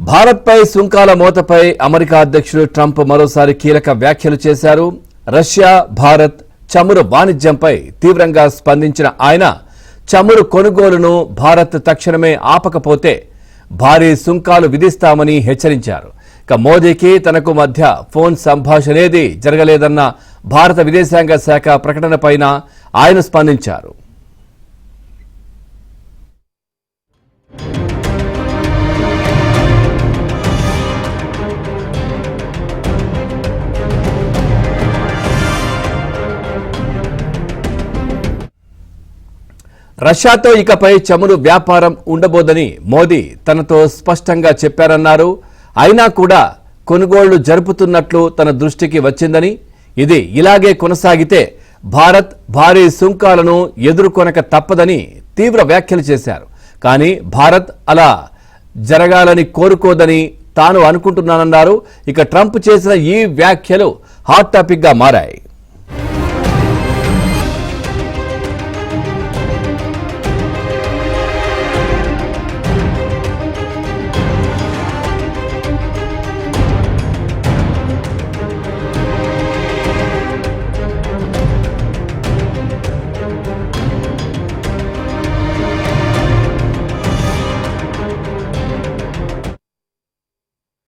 భారత్పై సుంకాల మోతపై అమెరికా అధ్యక్షుడు ట్రంప్ మరోసారి కీలక వ్యాఖ్యలు చేశారు. రష్యా భారత్ చమురు వాణిజ్యంపై తీవ్రంగా స్పందించిన ఆయన చమురు కొనుగోలును భారత్ తక్షణమే ఆపకపోతే భారీ సుంకాలు విధిస్తామని హెచ్చరించారు. ఇక మోదీకి తనకు మధ్య ఫోన్ సంభాషణేది జరగలేదన్న భారత విదేశాంగ శాఖ ప్రకటనపైన ఆయన స్పందించారు. రష్యాతో ఇకపై చమురు వ్యాపారం ఉండబోదని మోదీ తనతో స్పష్టంగా చెప్పారన్నారు. అయినా కూడా కొనుగోళ్లు జరుపుతున్నట్లు తన దృష్టికి వచ్చిందని, ఇది ఇలాగే కొనసాగితే భారత్ భారీ సుంకాలను ఎదుర్కొనక తప్పదని తీవ్ర వ్యాఖ్యలు చేశారు. కానీ భారత్ అలా జరగాలని కోరుకోదని తాను అనుకుంటున్నానన్నారు. ఇక ట్రంప్ చేసిన ఈ వ్యాఖ్యలు హాట్ టాపిక్ గా మారాయి.